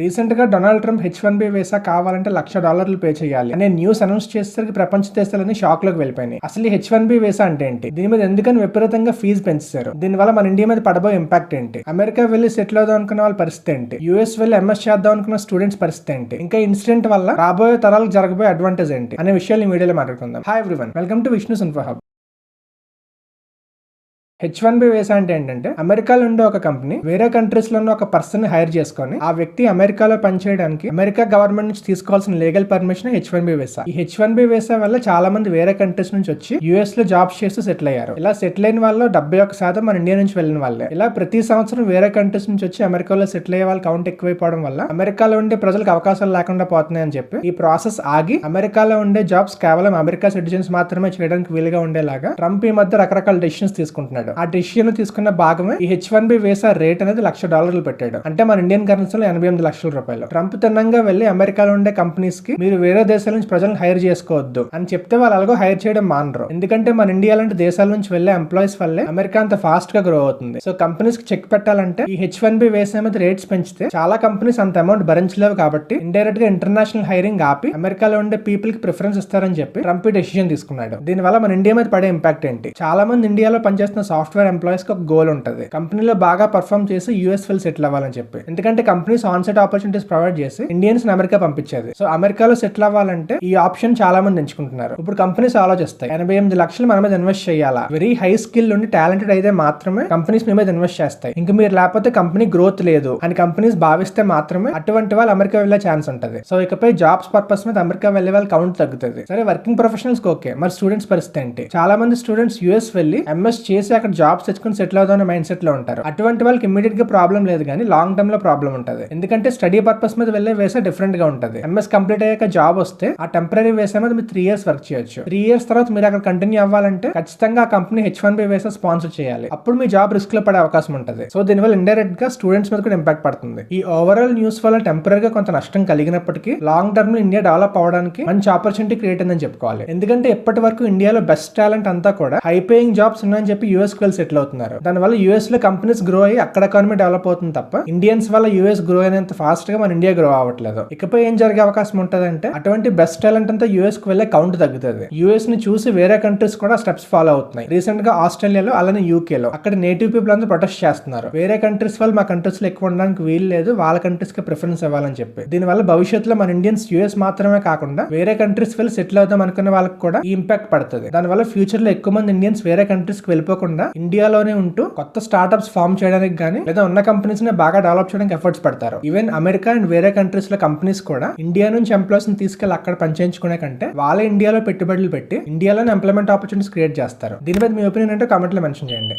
Recent గా Donald Trump H1B visa కావాలంటే $1,00,000 pay చేయాలి అనే న్యూస్ అనౌన్స్ చేసేసరికి ప్రపంచ దేశాలన్నీ షాక్ లోకి వెళ్ళిపోయినాయి. అసలు ఈ H1B వీసా అంటే ఏంటి, దీని మీద ఎందుకని విపరీతంగా ఫీజు పెంచారు, దీనివల్ల మన ఇండియా మీద పడబోయే ఇంపాక్ట్ ఏంటి, అమెరికా వెళ్లి సెటిల్ అవుదాం అనుకున్న వాళ్ళ పరిస్థితి ఏంటి, యూఎస్ వెళ్లి ఎంఎస్ చేద్దాం అనుకున్న స్టూడెంట్స్ పరిస్థితి ఏంటి, ఇంకా ఇన్సిడెంట్ వల్ల రాబోయే తరాలకు జరగబోయే అడ్వాంటేజ్ ఏంటి అనే విషయాలు ఈ వీడియోలో మాట్లాడుకుందాం. Hi everyone, welcome to Vishnu's info hub. H1B visa అంటే ఏంటంటే, అమెరికాలో ఉండే ఒక కంపెనీ వేరే కంట్రీస్ లో ఉన్న ఒక పర్సన్ ని హైర్ చేసుకొని ఆ వ్యక్తి అమెరికాలో పనిచేయడానికి అమెరికా గవర్నమెంట్ నుంచి తీసుకోవాల్సిన లీగల్ పర్మిషన్ H1B వీసా. ఈ H1B వీసా వల్ల చాలా మంది వేరే కంట్రీస్ నుంచి వచ్చి యుఎస్ లో జాబ్స్ చేస్తూ సెటిల్ అయ్యారు. ఇలా సెటిల్ అయిన వాళ్ళు 71% మన ఇండియా నుంచి వెళ్ళిన వాళ్ళే. ఇలా ప్రతి సంవత్సరం వేరే కంట్రీస్ నుంచి వచ్చి అమెరికాలో సెటిల్ అయ్యే వాళ్ళ కౌంట్ ఎక్కువైపోవడం వల్ల అమెరికాలో ఉండే ప్రజలకు అవకాశాలు లేకుండా పోతున్నాయని చెప్పి ఈ ప్రాసెస్ ఆగి అమెరికాలో ఉండే జాబ్స్ కేవలం అమెరికా సిటిజన్స్ మాత్రమే చేయడానికి వీలుగా ఉండేలాగా ట్రంప్ ఈ మధ్య రకరకాల డెసిషన్స్ తీసుకుంటున్నాడు. ఆ డెసిషన్ తీసుకున్న భాగమే ఈ H1B వీసా రేట్ అనేది $1,00,000 పెట్టాడు. అంటే మన ఇండియన్ కరెన్సీలో 88 లక్షల రూపాయలు. ట్రంప్ తిన్నంగా వెళ్లి అమెరికాలో ఉండే కంపెనీస్ కి మీరు వేరే దేశాల నుంచి ప్రజలను హైర్ చేసుకోవద్దు అని చెప్తే వాళ్ళు అలాగో హైర్ చేయడం మానరు. ఎందుకంటే మన ఇండియా లాంటి దేశాల నుంచి వెళ్లే ఎంప్లాయీస్ వల్లే అమెరికా అంత ఫాస్ట్ గా గ్రో అవుతుంది. సో కంపెనీస్ కి చెక్ పెట్టాలంటే ఈ H1B వీసా మీద రేట్స్ పెంచితే చాలా కంపెనీస్ అంత అమౌంట్ భరించలేవు. కాబట్టి ఇండైరెక్ట్ గా ఇంటర్నేషనల్ హైరింగ్ ఆపి అమెరికాలో ఉండే పీపుల్ కి ప్రిఫరెన్స్ ఇస్తారని చెప్పి ట్రంప్ డెసిషన్ తీసుకున్నాడు. దీనివల్ల మన ఇండియా మీద పడే ఇంపాక్ట్ ఏంటి, చాలా మంది ఇండియాలో పనిచేస్తున్న సాఫ్ట్వేర్ ఎంప్లాయీస్ కి ఒక గోల్ ఉంటుంది, కంపెనీలో బాగా పర్ఫార్మ్ చేసి యూఎస్ వెల్ సెటిల్ అవ్వాలని చెప్పి. ఎందుకంటే కంపెనీస్ ఆన్సైట్ ఆపర్చునిటీస్ ప్రొవైడ్ చేసి ఇండియన్స్ అమెరికా పంపించేది. సో అమెరికాలో సెటిల్ అవ్వాలంటే ఈ ఆప్షన్ చాలా మంది ఎంచుకుంటున్నారు. ఇప్పుడు కంపెనీస్ ఆలోచిస్తాయి, 88 లక్షలు మన మీద ఇన్వెస్ట్ చేయాలా, వెరీ హై స్కిల్ ఉండి టాలెంటెడ్ అయితే మాత్రమే కంపెనీస్ మీ మీద ఇన్వెస్ట్ చేస్తాయి, ఇంకా మీరు లేకపోతే కంపెనీ గ్రోత్ లేదు అని కంపెనీస్ భావిస్తే మాత్రమే అటువంటి వాళ్ళు అమెరికా వెళ్లే ఛాన్స్ ఉంటుంది. సో ఇకపై జాబ్స్ పర్పస్ మీద అమెరికా వెళ్లే వాళ్ళ కౌంట్ తగ్గుతుంది. సరే వర్కింగ్ ప్రొఫెషనల్స్ ఓకే, మరి స్టూడెంట్స్ పరిస్థితి ఏంటి? చాలా మంది స్టూడెంట్స్ యూఎస్ వెళ్లి ఎంఎస్ చేసి అక్కడ జాబ్స్ తెచ్చుకుని సెటిల్ అవుదాం మైండ్ సెట్ లో ఉంటారు. అటువంటి వాళ్ళకి ఇమీడియట్ గా ప్రాబ్లం లేదు, కానీ లాంగ్ టర్మ్ లో ప్రాబ్లం ఉంటుంది. ఎందుకంటే స్టడీ పర్పస్ మీద వెళ్లే వీసా డిఫరెంట్ గా ఉంటుంది. ఎంఎస్ కంప్లీట్ అయ్యాక జాబ్ వస్తే ఆ టెంపరీ వీసా మీద మీరు 3 ఇయర్స్ వర్క్ చేయొచ్చు. 3 ఇయర్స్ తర్వాత మీరు అక్కడ కంటిన్యూ అవ్వాలంటే ఖచ్చితంగా ఆ కంపెనీ H1B వీసా స్పాన్సర్ చేయాలి. అప్పుడు మీ జాబ్ రిస్క్ లో పడే అవకాశం ఉంటుంది. సో దీనివల్ల ఇండైరెక్ట్ గా స్టూడెంట్స్ మీద కూడా ఇంపాక్ట్ పడుతుంది. ఈ ఓవరాల్ న్యూస్ వల్ల టెంపరీగా కొంత నష్టం కలిగినప్పటికీ లాంగ్ టర్మ్ లో ఇండియా డెవలప్ అవడానికి మంచి ఆపర్చునిటీ క్రియేట్ అయిందని చెప్పుకోవాలి. ఎందుకంటే ఇప్పటి వరకు ఇండియాలో బెస్ట్ టాలెంట్ అంతా కూడా హై పేయింగ్ జాబ్స్ ఉన్నాయని చెప్పి యూఎస్ కి వెళ్ళి సెటిల్ అవుతున్నారు. దానివల్ల యూఎస్ లో కంపెనీస్ గ్రో అయ్యి అక్కడ ఎకానమీ డెవలప్ అవుతుంది తప్ప ఇండియన్స్ వల్ల యూఎస్ గ్రో అయినంత ఫాస్ట్ గా మన ఇండియా గ్రో అవ్వట్లేదు. ఇకపై ఏం జరిగే అవకాశం ఉంటుంది అంటే, అటువంటి బెస్ట్ టాలెంట్ అంతా యూఎస్ కి వెళ్లే కౌంట్ తగ్గుతుంది. యూఎస్ ని చూసి వేరే కంట్రీస్ కూడా స్టెప్స్ ఫాలో అవుతున్నాయి. రీసెంట్ గా ఆస్ట్రేలియాలో అలానే యూకేలో అక్కడ నేటివ్ పీపుల్ అందరూ ప్రొటెస్ట్ చేస్తున్నారు. వేరే కంట్రీస్ వాళ్ళు మా కంట్రీస్ లో ఎక్కువ ఉండడానికి వీలు లేదు, వాళ్ళ కంట్రీస్ కి ప్రిఫరెన్స్ ఇవ్వాలని చెప్పి. దీనివల్ల భవిష్యత్తులో మన ఇండియన్స్ యూఎస్ మాత్రమే కాకుండా వేరే కంట్రీస్ వెళ్ళి సెటిల్ అవుదాం అనుకున్న వాళ్ళకి కూడా ఈ ఇంపాక్ట్ పడుతుంది. దానివల్ల ఫ్యూచర్ లో ఎక్కువ మంది ఇండియన్స్ వేరే కంట్రీస్ కి వెళ్ళిపోకుండా ఇండియాలోనే ఉంటూ కొత్త స్టార్ట్అప్స్ ఫార్మ్ చేయడానికి గానీ లేదా ఉన్న కంపెనీస్ ని బాగా డెవలప్ చేయడానికి ఎఫర్ట్స్ పెడతారు. ఈవెన్ అమెరికా అండ్ వేరే కంట్రీస్ లో కంపెనీస్ కూడా ఇండియా నుంచి ఎంప్లాయీస్ ని తీసుకెళ్లి అక్కడ పనిచేయించుకునే కంటే వాళ్ళ ఇండియాలో పెట్టుబడులు పెట్టి ఇండియాలోనే ఎంప్లాయ్మెంట్ ఆపర్చునిటీస్ క్రియేట్ చేస్తారు. దీని మీద మీ ఒపీనియన్ అంటే కామెంట్ లో మెన్షన్ చేయండి.